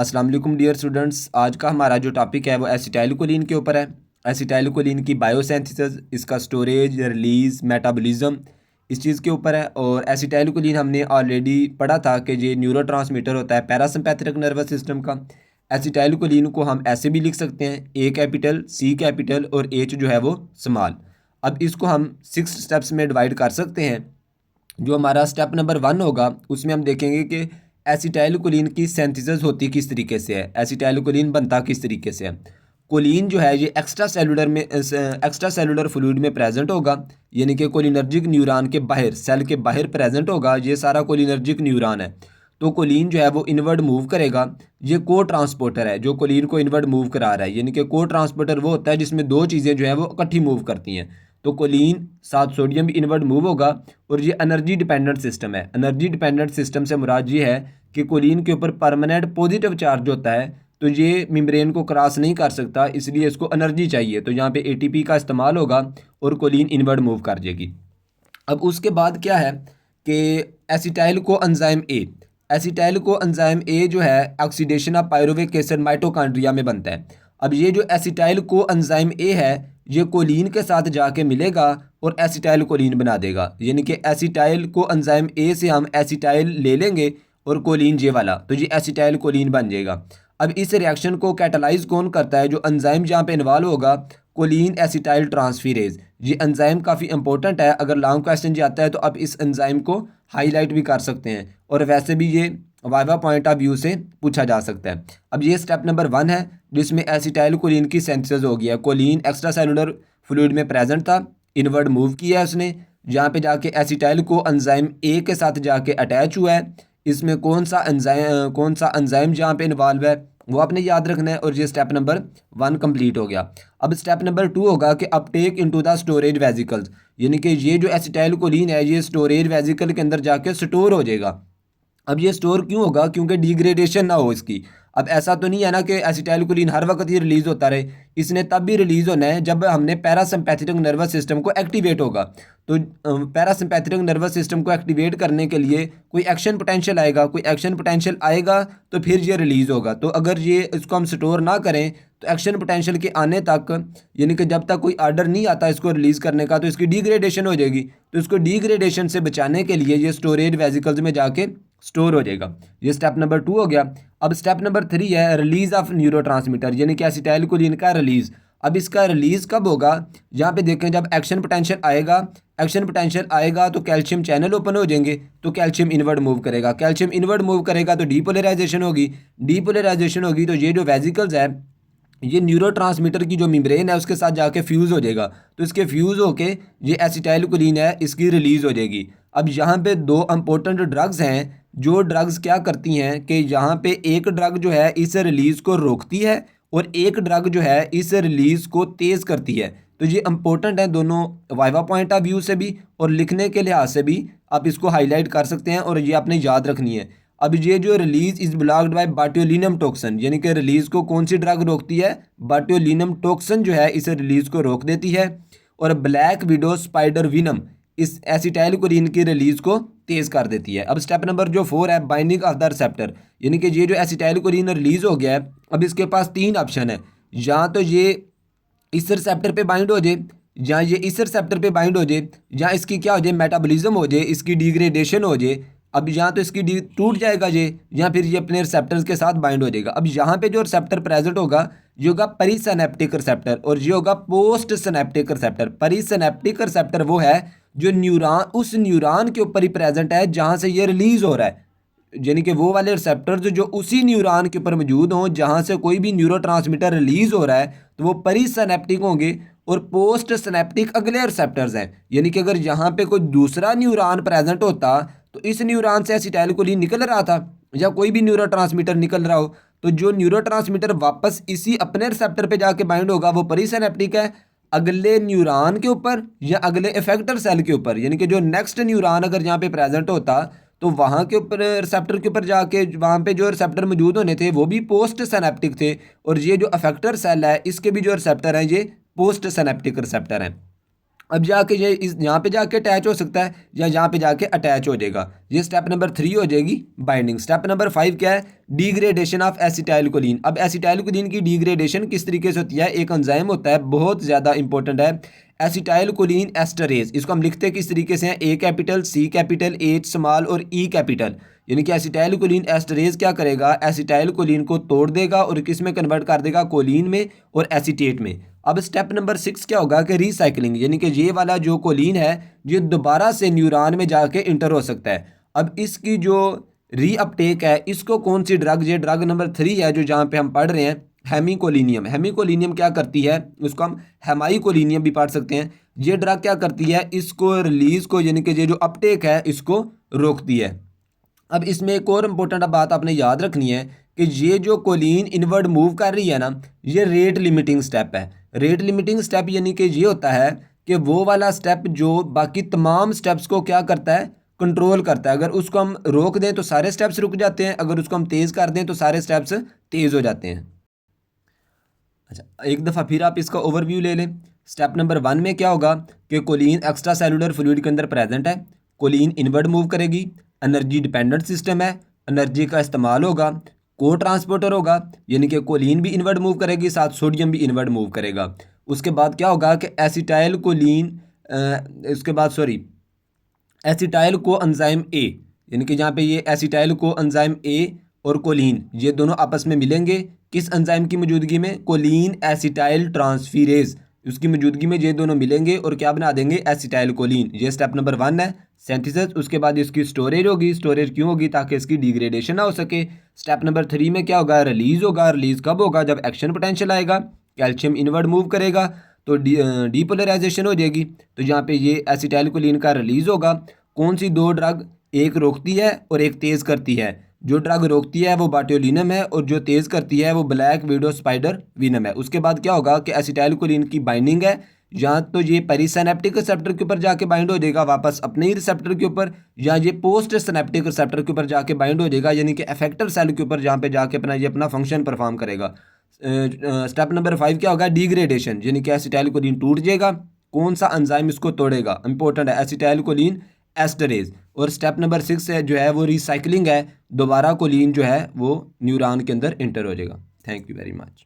अस्सलाम वालेकुम dear students. आज का हमारा जो टॉपिक है वो एसिटाइलकोलिन के ऊपर है। एसिटाइलकोलिन की बायोसिंथेसिस, इसका स्टोरेज, रिलीज़, मेटाबॉलिज्म, इस चीज़ के ऊपर है। और एसिटाइलकोलिन हमने ऑलरेडी पढ़ा था कि ये न्यूरोट्रांसमीटर होता है पैरासिम्पैथेटिक नर्वस सिस्टम का। एसिटाइलकोलिन को हम ऐसे भी लिख सकते हैं, ए कैपिटल, सी कैपिटल और एच जो है वो स्मॉल। अब इसको हम 6 स्टेप्स में डिवाइड कर सकते हैं। जो हमारा स्टेप नंबर 1 होगा उसमें हम देखेंगे कि एसिटाइलकोलिन की सिंथेसिस होती किस तरीके से है, एसिटाइलकोलिन बनता किस तरीके से है। कोलिन जो है ये एक्स्ट्रा सेलुलर फ्लूइड में प्रेजेंट होगा, यानी कि कोलिनर्जिक न्यूरॉन के बाहर, सेल के बाहर प्रेजेंट होगा। ये सारा कोलिनर्जिक न्यूरॉन है। तो कोलिन जो है वो इनवर्ड मूव करेगा। ये को ट्रांसपोर्टर है जो कोलिन को इनवर्ड मूव करा रहा है, यानी कि को ट्रांसपोर्टर वो होता है जिसमें दो चीज़ें जो है वो इकट्ठी मूव करती हैं। तो कोलिन साथ सोडियम भी इनवर्ड मूव होगा। और ये एनर्जी डिपेंडेंट सिस्टम है। एनर्जी डिपेंडेंट सिस्टम से मुराद ये है कि कोलिन के ऊपर परमानेंट पॉजिटिव चार्ज होता है, तो ये मेम्ब्रेन को क्रॉस नहीं कर सकता, इसलिए इसको एनर्जी चाहिए। तो यहाँ पे एटीपी का इस्तेमाल होगा और कोलिन इनवर्ड मूव कर जाएगी। अब उसके बाद क्या है कि एसिटाइल को एंजाइम ए जो है oxidation of pyruvic acid mitochondria में बनता है। अब ये जो एसिटाइल को एंजाइम ए है ये कोलिन के साथ जाके मिलेगा और एसिटाइल कोलिन बना देगा, यानी कि एसिटाइल को एंजाइम ए से हम एसिटाइल ले लेंगे और कोलिन जे वाला, तो ये एसिटाइल कोलिन बन जाएगा। अब इस रिएक्शन को कैटालाइज कौन करता है? जो एंजाइम जहाँ पे इन्वॉल्व होगा, कोलिन एसिटाइल ट्रांसफेरेज। ये एंजाइम काफ़ी इंपॉर्टेंट है। अगर लॉन्ग क्वेश्चन जी आता है तो आप इस एंजाइम को हाईलाइट भी कर सकते हैं, और वैसे भी ये वाइवा पॉइंट ऑफ व्यू से पूछा जा सकता है। अब ये स्टेप नंबर 1 है जिसमें एसिटाइल कोलिन की सिंथेसिस हो गया। कोलिन एक्स्ट्रा सेलुलर फ्लूइड में प्रेजेंट था, इनवर्ड मूव किया है उसने, जहाँ पे जाके एसिटाइल को एंजाइम ए के साथ जाके अटैच हुआ है। इसमें कौन सा एंजाइम जहाँ पे इन्वॉल्व है वो आपने याद रखना है। और ये स्टेप नंबर 1 कंप्लीट हो गया। अब स्टेप नंबर 2 होगा कि Uptake into the storage vesicles, यानी कि ये जो एसिटाइल कोलिन है ये स्टोरेज वेजिकल के अंदर जाके स्टोर हो जाएगा। अब ये स्टोर क्यों होगा? क्योंकि डिग्रेडेशन ना हो इसकी। अब ऐसा तो नहीं है ना कि एसिटाइलकोलिन हर वक्त ये रिलीज होता रहे। इसने तब भी रिलीज होना है जब हमने पैरासिम्पैथेटिक नर्वस सिस्टम को एक्टिवेट होगा। तो पैरासिम्पैथेटिक नर्वस सिस्टम को एक्टिवेट करने के लिए कोई एक्शन पोटेंशियल आएगा, तो फिर ये रिलीज होगा। तो अगर ये इसको हम स्टोर ना करें तो एक्शन पोटेंशियल के आने तक, यानी कि जब तक कोई ऑर्डर नहीं आता इसको रिलीज करने का, तो इसकी डिग्रेडेशन हो जाएगी। तो इसको डिग्रेडेशन से बचाने के लिए ये स्टोरेज वेजिकल्स में जाके स्टोर हो जाएगा। ये स्टेप नंबर 2 हो गया। अब स्टेप नंबर 3 है रिलीज ऑफ न्यूरोट्रांसमीटर, यानी कि एसिटाइलकोलिन का रिलीज। अब इसका रिलीज कब होगा? यहाँ पे देखें, जब एक्शन पोटेंशियल आएगा तो कैल्शियम चैनल ओपन हो जाएंगे, तो कैल्शियम इनवर्ड मूव करेगा तो डीपोलराइजेशन होगी। तो ये जो वेजिकल्स है ये न्यूरोट्रांसमीटर की जो मेम्ब्रेन है उसके साथ जाके फ्यूज़ हो जाएगा। तो इसके फ्यूज़ होके ये एसिटाइलकोलिन है इसकी रिलीज़ हो जाएगी। अब यहाँ पे 2 इंपॉर्टेंट ड्रग्स हैं। जो ड्रग्स क्या करती हैं कि यहाँ पे एक ड्रग जो है इस रिलीज़ को रोकती है और एक ड्रग जो है इस रिलीज़ को तेज़ करती है। तो ये इंपॉर्टेंट है दोनों, वाइवा पॉइंट ऑफ व्यू से भी और लिखने के लिहाज से भी आप इसको हाईलाइट कर सकते हैं और ये आपने याद रखनी है। अब ये जो release is blocked by botulinum toxin, यानी कि रिलीज को कौन सी ड्रग रोकती है? बाट्योलिनम टॉक्सिन जो है इस रिलीज को रोक देती है। और ब्लैक विडो स्पाइडर विनम इस एसिटाइलकोलिन की रिलीज को तेज कर देती है। अब स्टेप नंबर जो 4 है बाइंडिंग ऑफ द रिसेप्टर, यानी कि ये जो एसिटाइलकोलिन रिलीज हो गया है, अब इसके पास 3 ऑप्शन है। या तो ये इस रिसेप्टर पे बाइंड हो जाए, या ये इस रिसेप्टर पे बाइंड हो जाए, या इसकी क्या हो जाए, मेटाबॉलिज्म हो जाए, इसकी डिग्रेडेशन हो जाए। अब यहाँ तो इसकी टूट जाएगा ये, या फिर ये अपने रिसेप्टर्स के साथ बाइंड हो जाएगा। अब यहाँ पे जो रिसेप्टर प्रेजेंट होगा ये होगा परिसिनेप्टिक रिसेप्टर और ये होगा पोस्ट सिनेप्टिक रिसेप्टर। परिसिनेप्टिक रिसेप्टर वो है जो उस न्यूरॉन के ऊपर ही प्रेजेंट है जहाँ से ये रिलीज हो रहा है, यानी कि वो वाले रिसेप्टर्स जो उसी न्यूरॉन के ऊपर मौजूद हों जहाँ से कोई भी न्यूरोट्रांसमीटर रिलीज हो रहा है, तो वो परिसिनेप्टिक होंगे। और पोस्ट सिनेप्टिक अगले रिसेप्टर्स हैं, यानी कि अगर यहाँ पे कोई दूसरा न्यूरॉन प्रेजेंट होता तो इस न्यूरॉन से एसिटाइलकोलिन निकल रहा था या कोई भी न्यूरोट्रांसमीटर निकल रहा हो, तो जो न्यूरोट्रांसमीटर वापस इसी अपने रिसेप्टर पे जाके बाइंड होगा वो परिसिनेप्टिक है। अगले न्यूरॉन के ऊपर या अगले इफेक्टर सेल के ऊपर, यानी कि जो नेक्स्ट न्यूरॉन अगर यहाँ पे प्रेजेंट होता तो वहाँ के ऊपर रिसेप्टर के ऊपर जाके वहाँ पे जो रिसेप्टर मौजूद होने थे वो भी पोस्ट सिनेप्टिक थे। और ये जो अफेक्टर सेल है इसके भी जो रिसेप्टर हैं ये पोस्ट सिनेप्टिक रिसेप्टर हैं। अब जाके ये इस यहाँ पे जाके अटैच हो सकता है या यहाँ पे जाके अटैच हो जाएगा। ये स्टेप नंबर 3 हो जाएगी बाइंडिंग। स्टेप नंबर 5 क्या है? Degradation of acetyl choline. अब एसिटाइल कोलिन की डिग्रेडेशन किस तरीके से होती है? एक एंजाइम होता है, बहुत ज़्यादा इंपॉर्टेंट है, एसिटाइल कोलिन एस्टरेज। इसको हम लिखते हैं किस तरीके से हैं? ए कैपिटल, सी कैपिटल, एच स्मॉल और ई कैपिटल। यानी कि एसिटाइल कोलिन एस्टरेज क्या करेगा? एसिटाइल कोलिन को तोड़ देगा और किस में कन्वर्ट कर देगा? कोलिन में और एसीटेट में। अब स्टेप नंबर 6 क्या होगा कि रिसाइकलिंग, यानी कि ये वाला जो कोलिन है ये दोबारा से न्यूरॉन में जाके इंटर हो सकता है। अब इसकी जो रीअपटेक है इसको कौन सी ड्रग, ये ड्रग नंबर 3 है जो जहाँ पे हम पढ़ रहे हैं, हेमिकोलिनियम। हेमिकोलिनियम क्या करती है? उसको हम हेमाइकोलिनियम भी पढ़ सकते हैं। ये ड्रग क्या करती है? इसको रिलीज को, यानी कि ये जो अपटेक है इसको रोकती है। अब इसमें एक और इम्पोर्टेंट बात आपने याद रखनी है कि ये जो कोलिन इनवर्ड मूव कर रही है ना, ये रेट लिमिटिंग स्टेप है। रेट लिमिटिंग स्टेप यानी कि ये होता है कि वो वाला स्टेप जो बाकी तमाम स्टेप्स को क्या करता है? कंट्रोल करता है। अगर उसको हम रोक दें तो सारे स्टेप्स रुक जाते हैं, अगर उसको हम तेज़ कर दें तो सारे स्टेप्स तेज़ हो जाते हैं। अच्छा, एक दफ़ा फिर आप इसका ओवरव्यू ले लें। स्टेप नंबर 1 में क्या होगा कि कोलिन एक्स्ट्रा सेलुलर फ्लूइड के अंदर प्रेजेंट है, कोलिन इनवर्ड मूव करेगी, एनर्जी डिपेंडेंट सिस्टम है, एनर्जी का इस्तेमाल होगा, को ट्रांसपोर्टर होगा, यानी कि कोलिन भी इनवर्ड मूव करेगी, साथ सोडियम भी इनवर्ड मूव करेगा। उसके बाद क्या होगा कि एसिटाइल कोलिन उसके बाद एसिटाइल को एंजाइम ए, यानी कि जहाँ पे ये एसिटाइल को एंजाइम ए और कोलिन ये दोनों आपस में मिलेंगे किस एंजाइम की मौजूदगी में? कोलिन एसिटाइल ट्रांसफीरेज, उसकी मौजूदगी में ये दोनों मिलेंगे और क्या बना देंगे? Acetyl choline. ये स्टेप नंबर 1 है, सिंथेसिस। उसके बाद इसकी स्टोरेज होगी। स्टोरेज क्यों होगी? ताकि इसकी डिग्रेडेशन ना हो सके। स्टेप नंबर 3 में क्या होगा? रिलीज होगा। रिलीज कब होगा? जब एक्शन पोटेंशियल आएगा, कैल्शियम इनवर्ड मूव करेगा तो डीपोलराइजेशन हो जाएगी। तो यहाँ पे ये एसिटाइल कोलिन का रिलीज होगा। कौन सी दो ड्रग? एक रोकती है और एक तेज़ करती है। जो ड्रग रोकती है वो बाटोलिनम है और जो तेज़ करती है वो ब्लैक विडो स्पाइडर विनम है। उसके बाद क्या होगा कि एसिटाइल कोलिन की बाइंडिंग है, या तो ये पेरिसिनेप्टिक रिसेप्टर के ऊपर जाके बाइंड हो जाएगा वापस अपने ही रिसेप्टर के ऊपर, या ये पोस्ट सिनेप्टिक रिसेप्टर के ऊपर जाके बाइंड हो जाएगा, यानी कि अफेक्टर सेल के ऊपर, जहाँ पे जाके ये अपना फंक्शन परफॉर्म करेगा। स्टेप नंबर 5 क्या होगा? डिग्रेडेशन, यानी कि एसिटाइल कोलिन टूट जाएगा। कौन सा एंजाइम इसको तोड़ेगा? इंपॉर्टेंट है, एसिटाइल कोलिन एस्टरेज। और स्टेप नंबर 6 है जो है वो रिसाइकलिंग है, दोबारा कोलिन जो है वो न्यूरॉन के अंदर इंटर हो जाएगा। Thank you very much.